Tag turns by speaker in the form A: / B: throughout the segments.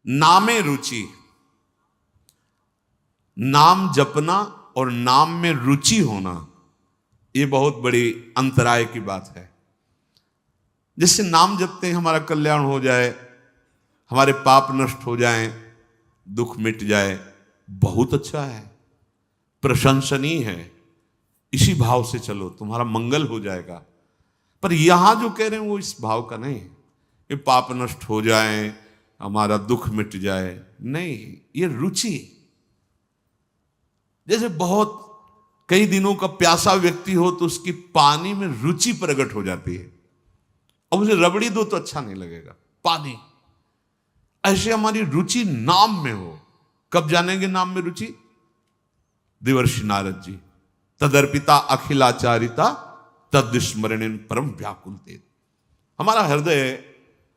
A: नामे रुचि, नाम जपना और नाम में रुचि होना, यह बहुत बड़ी अंतराय की बात है। जिससे नाम जपते हैं हमारा कल्याण हो जाए, हमारे पाप नष्ट हो जाएं, दुख मिट जाए, बहुत अच्छा है, प्रशंसनीय है। इसी भाव से चलो, तुम्हारा मंगल हो जाएगा। पर यहां जो कह रहे हैं वो इस भाव का नहीं कि पाप नष्ट हो जाए, हमारा दुख मिट जाए, नहीं, ये रुचि। जैसे बहुत कई दिनों का प्यासा व्यक्ति हो तो उसकी पानी में रुचि प्रकट हो जाती है, अब उसे रबड़ी दो तो अच्छा नहीं लगेगा, पानी। ऐसे हमारी रुचि नाम में हो। कब जानेंगे नाम में रुचि? देवर्षि नारद जी, तदर्पिता अखिलाचारिता तद्स्मरणेन परम व्याकुल ते। हमारा हृदय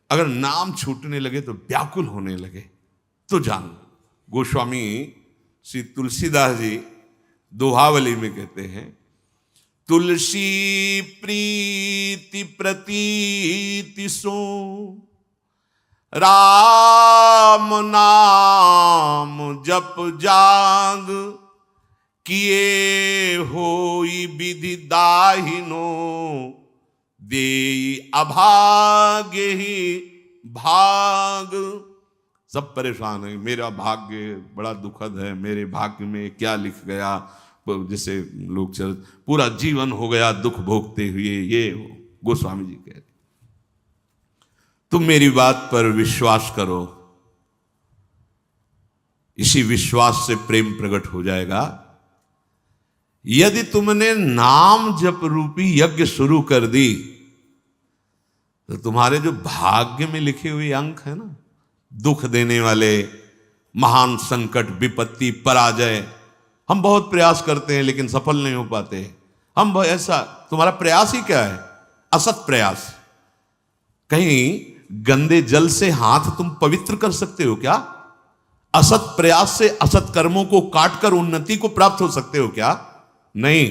A: अगर नाम छूटने लगे तो व्याकुल होने लगे तो जान लो। गोस्वामी श्री तुलसीदास जी दोहावली में कहते हैं, तुलसी प्रीति प्रतीति सो राम नाम जप जाग, किए होई विधि दाहिनो, देई अभाग्य ही भाग। सब परेशान है, मेरा भाग्य बड़ा दुखद है, मेरे भाग्य में क्या लिख गया। जैसे लोग चल पूरा जीवन हो गया दुख भोगते हुए, ये गोस्वामी जी कह रहे, तुम मेरी बात पर विश्वास करो, इसी विश्वास से प्रेम प्रकट हो जाएगा। यदि तुमने नाम जप रूपी यज्ञ शुरू कर दी तो तुम्हारे जो भाग्य में लिखे हुए अंक है ना, दुख देने वाले, महान संकट, विपत्ति, पराजय, हम बहुत प्रयास करते हैं लेकिन सफल नहीं हो पाते। हम ऐसा, तुम्हारा प्रयास ही क्या है? असत प्रयास। कहीं गंदे जल से हाथ तुम पवित्र कर सकते हो क्या? असत प्रयास से असत कर्मों को काटकर उन्नति को प्राप्त हो सकते हो क्या? नहीं।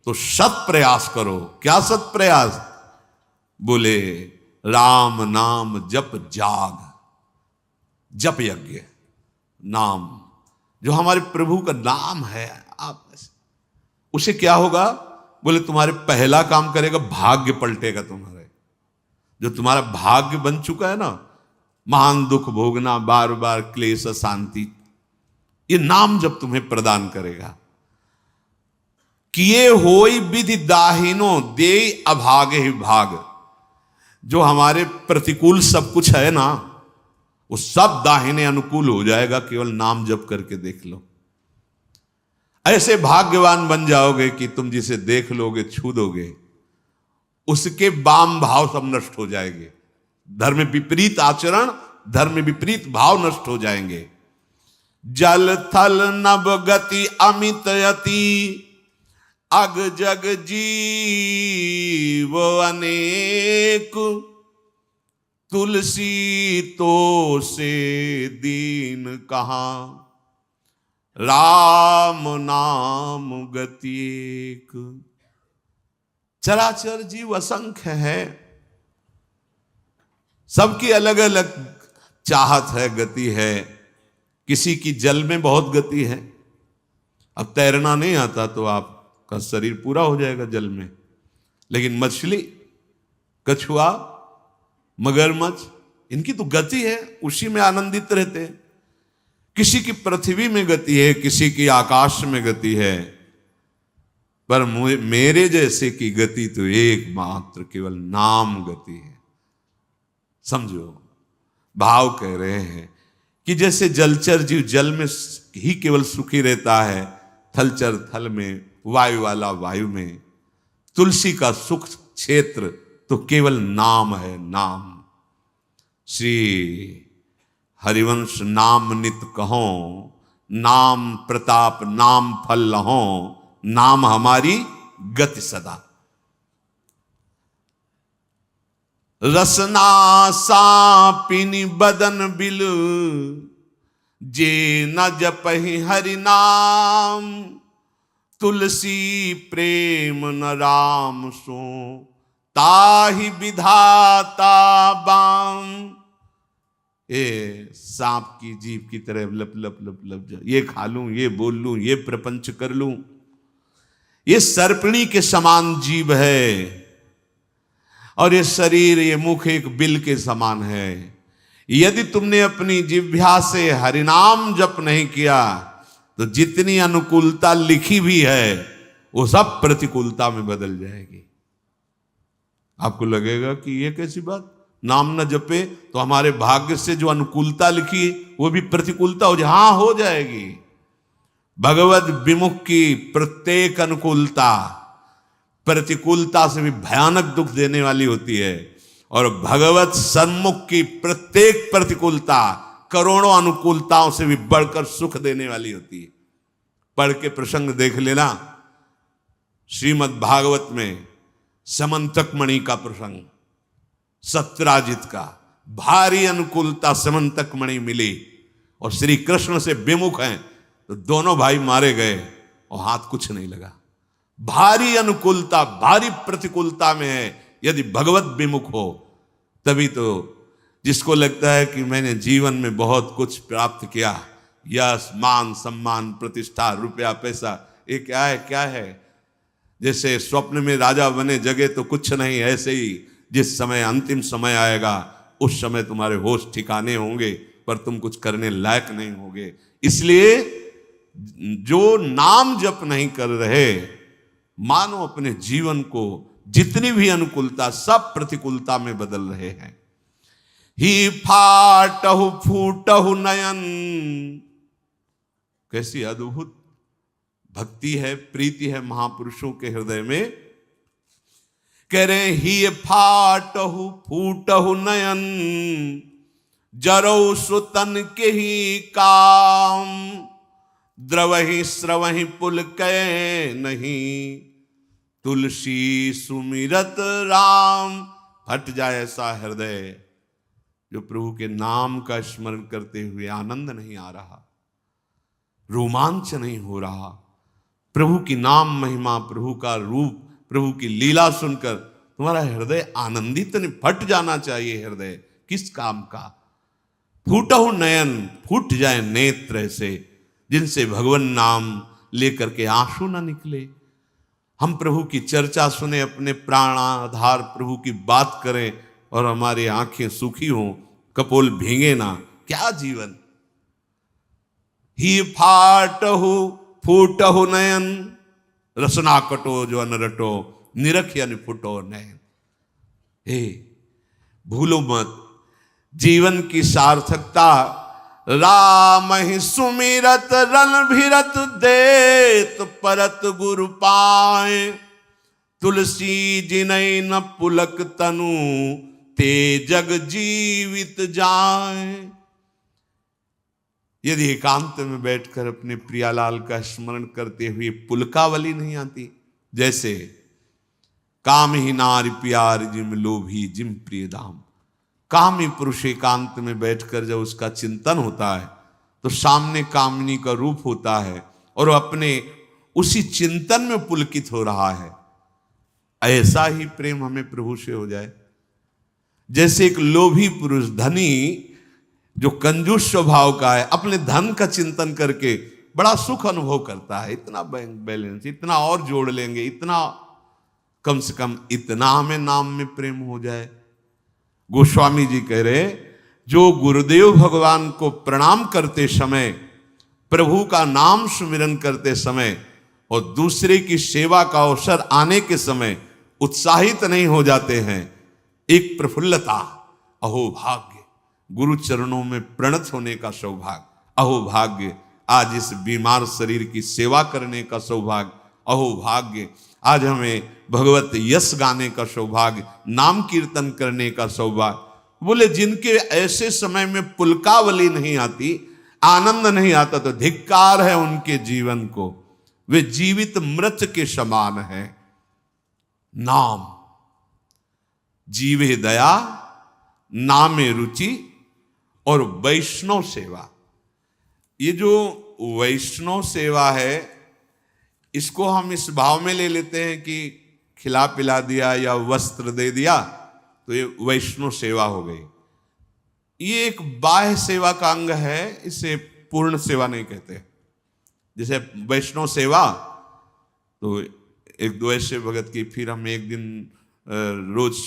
A: तो सत प्रयास करो। क्या सत प्रयास? बोले राम नाम जप जाग, जप यज्ञ, नाम जो हमारे प्रभु का नाम है, आप उसे क्या होगा? बोले तुम्हारे पहला काम करेगा, भाग्य पलटेगा तुम्हारे। जो तुम्हारा भाग्य बन चुका है ना, महान दुख भोगना, बार बार क्लेश, शांति, ये नाम जब तुम्हें प्रदान करेगा। किए होई विधि दाहिनो, दे अभागे ही भाग। जो हमारे प्रतिकूल सब कुछ है ना, वो सब दाहिने अनुकूल हो जाएगा, केवल नाम जप करके देख लो। ऐसे भाग्यवान बन जाओगे कि तुम जिसे देख लोगे, छू दोगे, उसके वाम भाव सब नष्ट हो जाएंगे। धर्म विपरीत आचरण, धर्म विपरीत भाव नष्ट हो जाएंगे। जल थल नभ गति अमित यति, अग जग जीव अनेक, तुलसी तो से दीन कहां, राम नाम गति एक। चराचर जीव असंख्य है, सबकी अलग अलग चाहत है, गति है। किसी की जल में बहुत गति है। अब तैरना नहीं आता तो आपका शरीर पूरा हो जाएगा जल में, लेकिन मछली, कछुआ, मगरमच्छ, इनकी तो गति है, उसी में आनंदित रहते हैं। किसी की पृथ्वी में गति है, किसी की आकाश में गति है, पर मेरे जैसे की गति तो एकमात्र केवल नाम गति है। समझो, भाव कह रहे हैं कि जैसे जलचर जीव जल में ही केवल सुखी रहता है, थलचर थल में, वायु वाला वायु में, तुलसी का सुख क्षेत्र तो केवल नाम है, नाम। श्री हरिवंश नाम नित कहो, नाम प्रताप नाम फल लहो, नाम हमारी गति सदा। रसना सापिनी बदन बिल, जे न जपहि हरि नाम, तुलसी प्रेम न राम सो, ताहि विधाता बाम। ये सांप की जीभ की तरह लप लप लप लप जा, ये खा लूं, ये बोल लूं, ये प्रपंच कर लूं। ये सर्पिणी के समान जीव है और ये शरीर, ये मुख एक बिल के समान है। यदि तुमने अपनी जिह्वा से हरिनाम जप नहीं किया तो जितनी अनुकूलता लिखी भी है वो सब प्रतिकूलता में बदल जाएगी। आपको लगेगा कि ये कैसी बात, नाम न जपे तो हमारे भाग्य से जो अनुकूलता लिखी वो भी प्रतिकूलता हो जाए। हाँ, हो जाएगी। भगवत विमुख की प्रत्येक अनुकूलता प्रतिकूलता से भी भयानक दुख देने वाली होती है और भगवत सन्मुख की प्रत्येक प्रतिकूलता करोड़ों अनुकूलताओं से भी बढ़कर सुख देने वाली होती है। पढ़ के प्रसंग देख लेना, श्रीमद् भागवत में समंतक मणि का प्रसंग, सत्यराजित का। भारी अनुकूलता समंतक मणि मिली और श्री कृष्ण से विमुख हैं तो दोनों भाई मारे गए और हाथ कुछ नहीं लगा। भारी अनुकूलता, भारी प्रतिकूलता में है यदि भगवत विमुख हो, तभी तो जिसको लगता है कि मैंने जीवन में बहुत कुछ प्राप्त किया, यश मान सम्मान प्रतिष्ठा रुपया पैसा, ये क्या है क्या है। जैसे स्वप्न में राजा बने जगे तो कुछ नहीं, ऐसे ही जिस समय अंतिम समय आएगा उस समय तुम्हारे होश ठिकाने होंगे पर तुम कुछ करने लायक नहीं होगे। इसलिए जो नाम जप नहीं कर रहे, मानो अपने जीवन को जितनी भी अनुकूलता सब प्रतिकूलता में बदल रहे हैं। ही फाटहु फूटहु नयन, कैसी अद्भुत भक्ति है, प्रीति है महापुरुषों के हृदय में। कह रहे ही फाटहु फूटहु नयन, जरौ सुतन के ही काम, द्रवहि स्रवहि पुल कै नहीं, तुलसी सुमिरत राम। फट जाए ऐसा हृदय जो प्रभु के नाम का स्मरण करते हुए आनंद नहीं आ रहा, रोमांच नहीं हो रहा। प्रभु की नाम महिमा, प्रभु का रूप, प्रभु की लीला सुनकर तुम्हारा हृदय आनंदित नहीं, फट जाना चाहिए हृदय। किस काम का? फूटहु नयन, फूट जाए नेत्र ऐसे जिनसे भगवान नाम लेकर के आंसू ना निकले। हम प्रभु की चर्चा सुने, अपने प्राणाधार प्रभु की बात करें और हमारी आंखें सूखी हों, कपोल भींगे ना, क्या जीवन। ही फाटहु फूटहु नयन, रसना कटो जो अनरटो, निरख यानी फुटो नयन। हे भूलो मत, जीवन की सार्थकता राम ही सुमिरत रणभिरत देत परत गुरु पाए, तुलसी जिनई न पुलक तनु ते जग जीवित जाए। यदि एकांत में बैठकर अपने प्रियालाल का स्मरण करते हुए पुलकावली नहीं आती, जैसे काम ही नारी प्यार जिम लोभी जिम प्रिय दाम। कामी पुरुष एकांत में बैठकर जब उसका चिंतन होता है तो सामने कामिनी का रूप होता है और अपने उसी चिंतन में पुलकित हो रहा है। ऐसा ही प्रेम हमें प्रभु से हो जाए। जैसे एक लोभी पुरुष, धनी जो कंजूस स्वभाव का है, अपने धन का चिंतन करके बड़ा सुख अनुभव करता है। इतना बैंक बैलेंस, इतना और जोड़ लेंगे, इतना, कम से कम इतना हमें नाम में प्रेम हो जाए। गोस्वामी जी कह रहे, जो गुरुदेव भगवान को प्रणाम करते समय, प्रभु का नाम सुमिरन करते समय और दूसरे की सेवा का अवसर आने के समय उत्साहित नहीं हो जाते हैं, एक प्रफुल्लता, अहो भाग्य, गुरु चरणों में प्रणत होने का सौभाग्य, अहो भाग्य, आज इस बीमार शरीर की सेवा करने का सौभाग्य, अहो भाग्य, आज हमें भगवत यश गाने का सौभाग्य, नाम कीर्तन करने का सौभाग्य। बोले जिनके ऐसे समय में पुलकावली नहीं आती, आनंद नहीं आता, तो धिक्कार है उनके जीवन को, वे जीवित मृत के समान है। नाम, जीवे दया, नामे रुचि और वैष्णव सेवा। ये जो वैष्णव सेवा है, इसको हम इस भाव में ले लेते हैं कि खिला पिला दिया या वस्त्र दे दिया तो ये वैष्णव सेवा हो गई। ये एक बाह्य सेवा का अंग है, इसे पूर्ण सेवा नहीं कहते। जैसे वैष्णव सेवा, तो एक दो ऐसे भगत की, फिर हम एक दिन रोज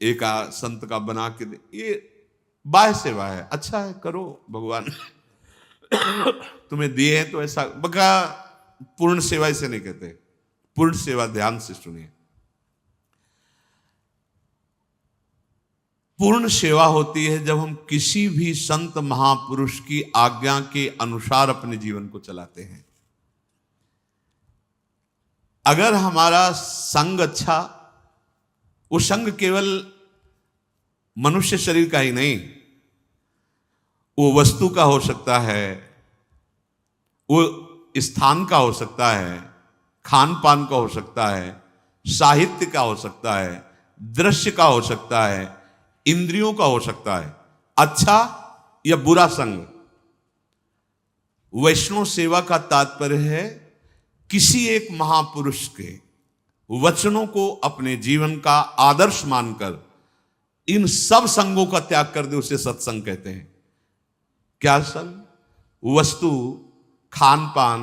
A: एक संत का बना के दे, ये बाह्य सेवा है। अच्छा है, करो, भगवान तुम्हें दिए हैं तो ऐसा बका। पूर्ण सेवा इसे नहीं कहते। पूर्ण सेवा, ध्यान से सुनिए, पूर्ण सेवा होती है जब हम किसी भी संत महापुरुष की आज्ञा के अनुसार अपने जीवन को चलाते हैं। अगर हमारा संग अच्छा, वो संग केवल मनुष्य शरीर का ही नहीं, वो वस्तु का हो सकता है, वो स्थान का हो सकता है, खान पान का हो सकता है, साहित्य का हो सकता है, दृश्य का हो सकता है, इंद्रियों का हो सकता है, अच्छा या बुरा संग। वैष्णव सेवा का तात्पर्य है किसी एक महापुरुष के वचनों को अपने जीवन का आदर्श मानकर इन सब संगों का त्याग कर दे, उसे सत्संग कहते हैं। क्या संग? वस्तु, खान पान,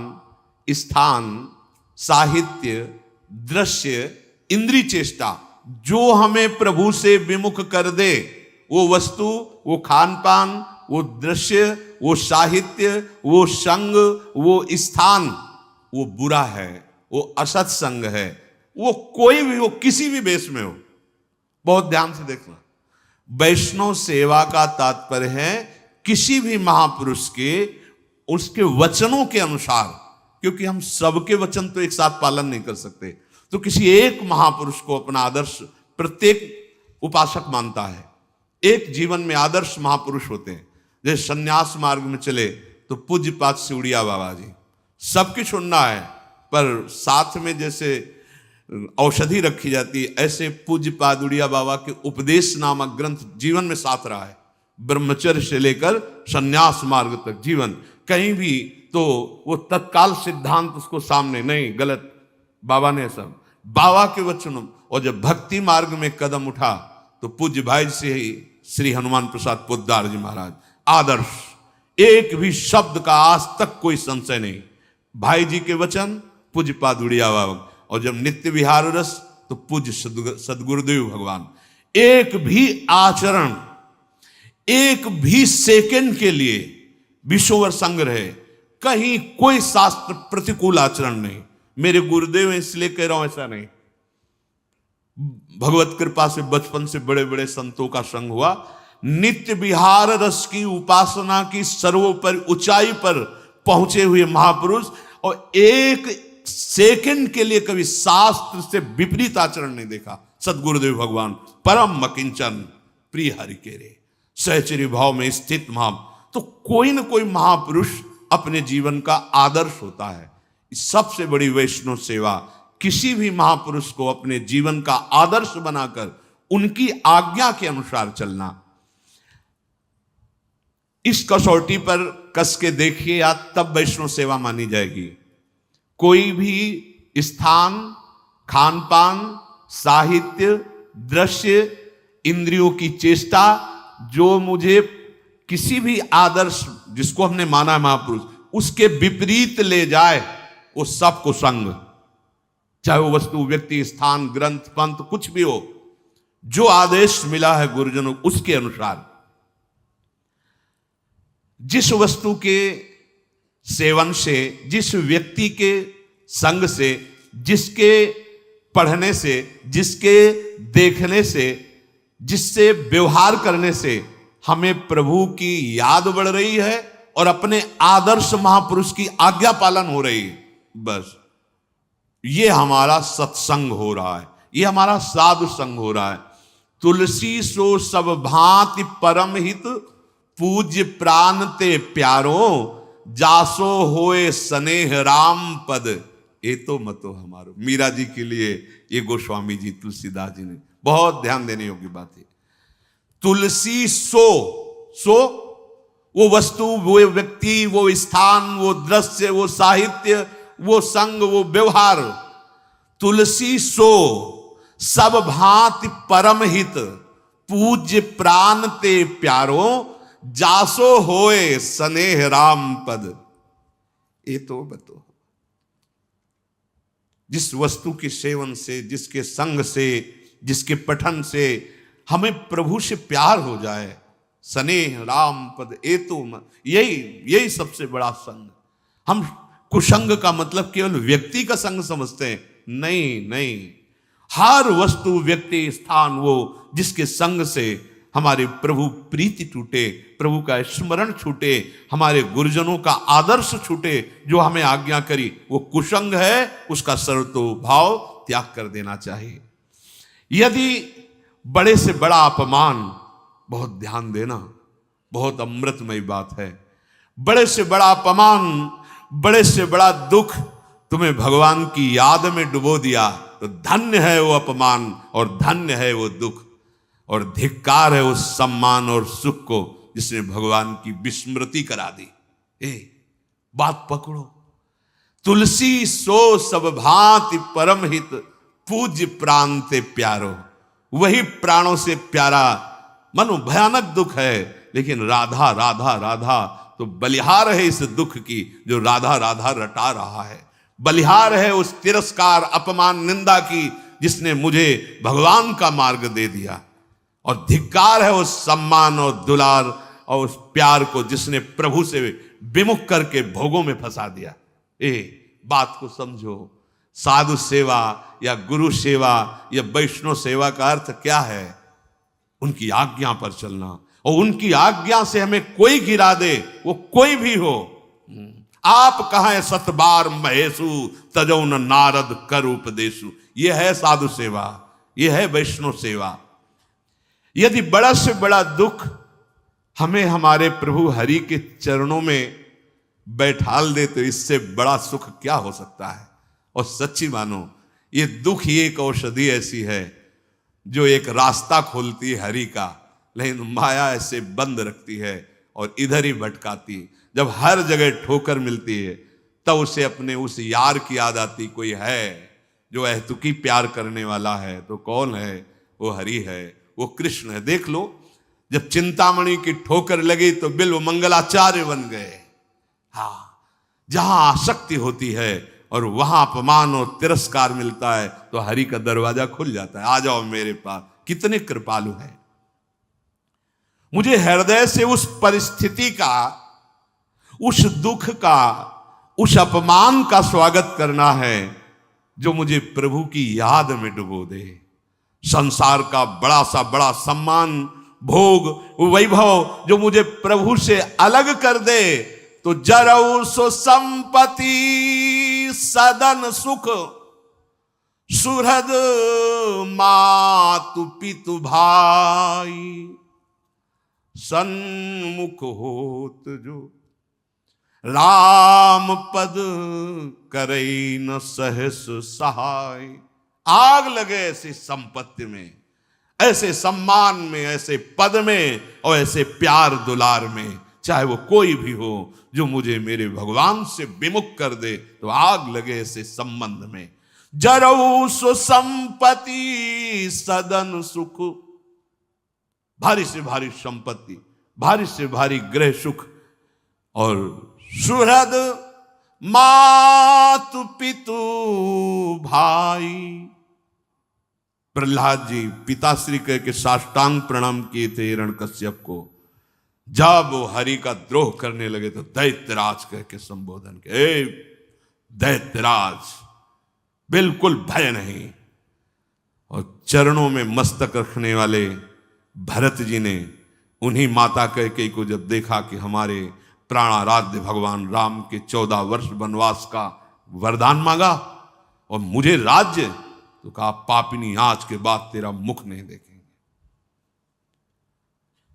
A: स्थान, साहित्य, दृश्य, इंद्रिय चेष्टा, जो हमें प्रभु से विमुख कर दे, वो वस्तु, वो खान पान, वो दृश्य, वो साहित्य, वो संग, वो स्थान, वो बुरा है, वो असत संग है। वो कोई भी हो, किसी भी वेश में हो। बहुत ध्यान से देखना, वैष्णव सेवा का तात्पर्य है किसी भी महापुरुष के, उसके वचनों के अनुसार, क्योंकि हम सबके वचन तो एक साथ पालन नहीं कर सकते, तो किसी एक महापुरुष को अपना आदर्श प्रत्येक उपासक मानता है। एक जीवन में आदर्श महापुरुष होते हैं। जैसे सन्यास मार्ग में चले तो पूज्यपाद सिउड़िया बाबा जी, सबकी सुनना है, पर साथ में जैसे औषधि रखी जाती है, ऐसे पूज्यपाद उड़िया बाबा के उपदेश नामक ग्रंथ जीवन में साथ रहा है। ब्रह्मचर्य से लेकर सन्यास मार्ग तक जीवन, कहीं भी तो वो तत्काल सिद्धांत उसको सामने नहीं, गलत, बाबा ने सब बाबा के वचनों। और जब भक्ति मार्ग में कदम उठा तो पूज्य भाई से ही श्री हनुमान प्रसाद पोद्दार जी महाराज, आदर्श, एक भी शब्द का आज तक कोई संशय नहीं। भाई जी के वचन, पूज्य पाद उड़िया बाबा। और जब नित्य विहार रस तो पूज्य सदगुरुदेव भगवान। एक भी आचरण, एक भी सेकंड के लिए विश्ववर संग रहे, कहीं कोई शास्त्र प्रतिकूल आचरण नहीं। मेरे गुरुदेव इसलिए कह रहा हूं, ऐसा नहीं। भगवत कृपा से बचपन से बड़े बड़े संतों का संग हुआ। नित्य विहार रस की उपासना की सर्वोपरि ऊंचाई पर पहुंचे हुए महापुरुष, और एक सेकंड के लिए कभी शास्त्र से विपरीत आचरण नहीं देखा। सदगुरुदेव भगवान परम मकिंचन प्रिय हरि के रे, सहचरी भाव में स्थित महा। तो कोई न कोई महापुरुष अपने जीवन का आदर्श होता है। सबसे बड़ी वैष्णव सेवा किसी भी महापुरुष को अपने जीवन का आदर्श बनाकर उनकी आज्ञा के अनुसार चलना। इस कसौटी पर कस के देखिए या तब वैष्णव सेवा मानी जाएगी। कोई भी स्थान, खान पान, साहित्य, दृश्य, इंद्रियों की चेष्टा, जो मुझे किसी भी आदर्श जिसको हमने माना महापुरुष उसके विपरीत ले जाए, वो सबको संग, चाहे वो वस्तु, व्यक्ति, स्थान, ग्रंथ, पंथ, कुछ भी हो, जो आदेश मिला है गुरुजनों उसके अनुसार। जिस वस्तु के सेवन से, जिस व्यक्ति के संग से, जिसके पढ़ने से, जिसके देखने से, जिससे व्यवहार करने से हमें प्रभु की याद बढ़ रही है और अपने आदर्श महापुरुष की आज्ञा पालन हो रही है, बस ये हमारा सत्संग हो रहा है, ये हमारा साधु संग हो रहा है। तुलसी सो सब भांति परम हित, पूज्य प्राण ते प्यारो, जासो होए स्नेह राम पद, ये तो मतो हमारो। मीरा जी के लिए ये गोस्वामी जी, तुलसीदास जी ने बहुत ध्यान देने योग्य बात है। तुलसी सो वो वस्तु, वो व्यक्ति, वो स्थान, वो दृश्य, वो साहित्य, वो संग, वो व्यवहार। तुलसी सो सब भांति परम हित, पूज्य प्राण ते प्यारो, जासो होए स्नेह राम पद। ये तो बतो जिस वस्तु के सेवन से, जिसके संग से, जिसके पठन से हमें प्रभु से प्यार हो जाए, स्नेह राम पद ए तो यही सबसे बड़ा संग। हम कुसंग का मतलब केवल व्यक्ति का संग समझते हैं, नहीं नहीं, हर वस्तु, व्यक्ति, स्थान, वो जिसके संग से हमारे प्रभु प्रीति छूटे, प्रभु का स्मरण छूटे, हमारे गुरुजनों का आदर्श छूटे, जो हमें आज्ञा करी, वो कुसंग है, उसका सर्वतो भाव त्याग कर देना चाहिए। यदि बड़े से बड़ा अपमान, बहुत ध्यान देना, बहुत अमृतमयी बात है, बड़े से बड़ा अपमान, बड़े से बड़ा दुख तुम्हें भगवान की याद में डुबो दिया, तो धन्य है वो अपमान और धन्य है वो दुख, और धिक्कार है उस सम्मान और सुख को जिसने भगवान की विस्मृति करा दी। बात पकड़ो। तुलसी सो सब भांति परम हित, पूज्य प्राण ते प्यारो। वही प्राणों से प्यारा, मनो भयानक दुख है, लेकिन राधा राधा राधा तो बलिहार है इस दुख की, जो राधा राधा रटा रहा है। बलिहार है उस तिरस्कार, अपमान, निंदा की, जिसने मुझे भगवान का मार्ग दे दिया, और धिक्कार है उस सम्मान और दुलार और उस प्यार को जिसने प्रभु से विमुख करके भोगों में फंसा दिया। बात को समझो। साधु सेवा या गुरु सेवा या वैष्णव सेवा का अर्थ क्या है? उनकी आज्ञा पर चलना, और उनकी आज्ञा से हमें कोई गिरा दे, वो कोई भी हो। आप कहें सतबार महेशु, तजो न नारद कर उपदेशु। ये है साधु सेवा, ये है वैष्णव सेवा। यदि बड़ा से बड़ा दुख हमें हमारे प्रभु हरि के चरणों में बैठाल दे, तो इससे बड़ा सुख क्या हो सकता है? और सच्ची मानो, ये दुख ही एक औषधि ऐसी है जो एक रास्ता खोलती है हरि का, लेकिन माया ऐसे बंद रखती है और इधर ही भटकाती। जब हर जगह ठोकर मिलती है, तब उसे अपने उस यार की याद आती, कोई है जो अहतुकी प्यार करने वाला है। तो कौन है? वो हरि है, वो कृष्ण है। देख लो, जब चिंतामणि की ठोकर लगी तो बिल्व मंगलाचार्य बन गए। हाँ, जहां आसक्ति होती है और वहां अपमान और तिरस्कार मिलता है, तो हरि का दरवाजा खुल जाता है। आ जाओ मेरे पास। कितने कृपालु हैं। मुझे हृदय से उस परिस्थिति का, उस दुख का, उस अपमान का स्वागत करना है जो मुझे प्रभु की याद में डुबो दे। संसार का बड़ा सा बड़ा सम्मान, भोग, वैभव जो मुझे प्रभु से अलग कर दे, तो जरऊ सो संपत्ति सदन सुख, सुहृद मातु पितु भाई, सन्मुख होत जो राम पद करई न सहस सहाय। आग लगे ऐसी संपत्ति में, ऐसे सम्मान में, ऐसे पद में और ऐसे प्यार दुलार में, चाहे वो कोई भी हो, जो मुझे मेरे भगवान से विमुख कर दे, तो आग लगे ऐसे संबंध में। जरऊ सो संपत्ति सदन सुख, भारी से भारी संपत्ति, भारी से भारी गृह सुख, और सुहृद मातु पितु भाई। प्रहलाद जी पिताश्री कह के साष्टांग प्रणाम किए थे हिरण्यकश्यप को। जब वो हरि का द्रोह करने लगे तो दैत्यराज कह के संबोधन के, दैत्यराज, बिल्कुल भय नहीं। और चरणों में मस्तक रखने वाले भरत जी ने उन्हीं माता कैकेयी को जब देखा कि हमारे प्राणाराध्य भगवान राम के 14 वर्ष वनवास का वरदान मांगा और मुझे राज्य, तो कहा पापिनी आज के बाद तेरा मुख नहीं देखेंगे।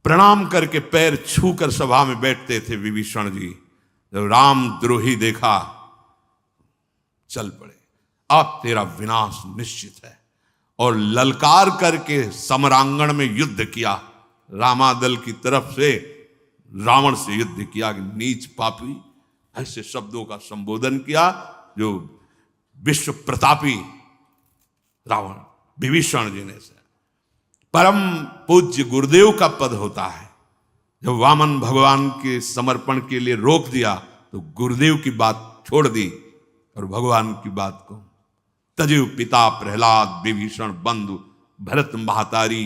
A: प्रणाम करके पैर छूकर सभा में बैठते थे विभीषण जी। जब राम द्रोही देखा, चल पड़े, अब तेरा विनाश निश्चित है। और ललकार करके समरांगण में युद्ध किया। रामादल की तरफ से रावण से युद्ध किया कि नीच पापी, ऐसे शब्दों का संबोधन किया जो विश्व प्रतापी रावण विभीषण जी ने से। परम पूज्य गुरुदेव का पद होता है, जब वामन भगवान के समर्पण के लिए रोक दिया तो गुरुदेव की बात छोड़ दी और भगवान की बात को तजु पिता प्रहलाद विभीषण बंधु भरत महातारी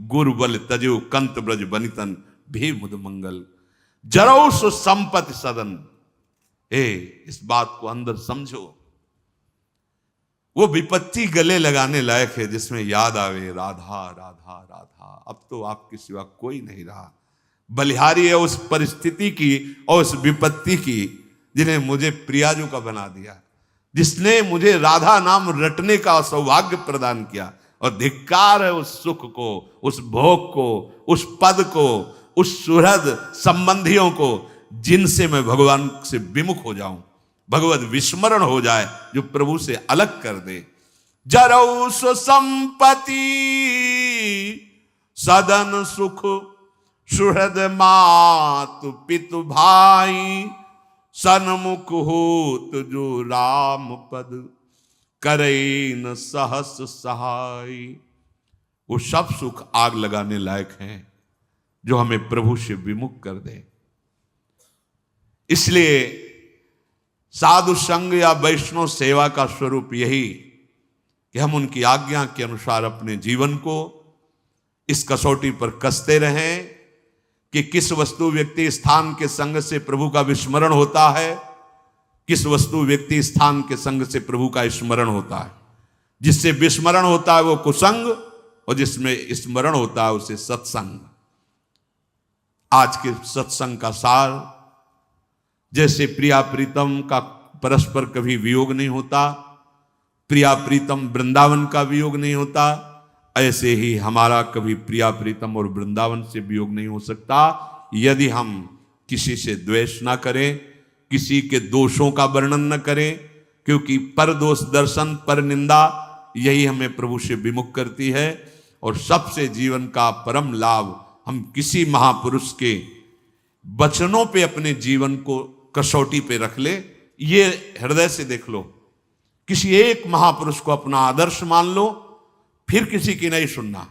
A: गुरु बल तजु कंत ब्रज बनितन भे मुद मंगल जरौ सु संपत्ति सदन। इस बात को अंदर समझो। वो विपत्ति गले लगाने लायक है जिसमें याद आवे राधा राधा राधा। अब तो आपके सिवा कोई नहीं रहा। बलिहारी है उस परिस्थिति की और उस विपत्ति की जिन्हें मुझे प्रियाजू का बना दिया, जिसने मुझे राधा नाम रटने का सौभाग्य प्रदान किया। और धिक्कार है उस सुख को, उस भोग को, उस पद को, उस सुहृद संबंधियों को जिनसे मैं भगवान से विमुख हो जाऊं, भगवत विस्मरण हो जाए, जो प्रभु से अलग कर दे। जरौ सु संपत्ति सदन सुख सुहृद मातु पितु भाई सन्मुख होत जो राम पद करे न सहस सहाय। वो सब सुख आग लगाने लायक हैं जो हमें प्रभु से विमुख कर दे। इसलिए साधु संग या वैष्णव सेवा का स्वरूप यही कि हम उनकी आज्ञा के अनुसार अपने जीवन को इस कसौटी पर कसते रहें कि किस वस्तु व्यक्ति स्थान के संग से प्रभु का विस्मरण होता है, किस वस्तु व्यक्ति स्थान के संग से प्रभु का स्मरण होता है। जिससे विस्मरण होता है वो कुसंग और जिसमें स्मरण होता है उसे सत्संग। आज के सत्संग का सार, जैसे प्रिया प्रीतम का परस्पर कभी वियोग नहीं होता, प्रिया प्रीतम वृंदावन का वियोग नहीं होता, ऐसे ही हमारा कभी प्रिया प्रीतम और वृंदावन से वियोग नहीं हो सकता यदि हम किसी से द्वेष ना करें, किसी के दोषों का वर्णन न करें, क्योंकि पर दोष दर्शन पर निंदा यही हमें प्रभु से विमुख करती है। और सबसे जीवन का परम लाभ हम किसी महापुरुष के वचनों पे अपने जीवन को कसौटी पे रख ले। ये हृदय से देख लो, किसी एक महापुरुष को अपना आदर्श मान लो, फिर किसी की नहीं सुनना।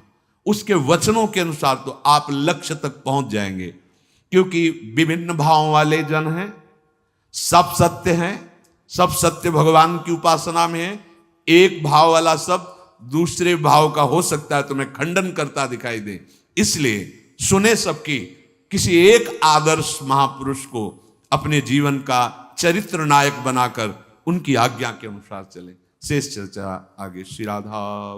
A: उसके वचनों के अनुसार तो आप लक्ष्य तक पहुंच जाएंगे, क्योंकि विभिन्न भावों वाले जन हैं, सब सत्य हैं, सब सत्य भगवान की उपासना में है। एक भाव वाला सब दूसरे भाव का हो सकता है तुम्हें खंडन करता दिखाई दे। इसलिए सुने सबकी, किसी एक आदर्श महापुरुष को अपने जीवन का चरित्र नायक बनाकर उनकी आज्ञा के अनुसार चले। शेष चर्चा आगे। श्री राधा।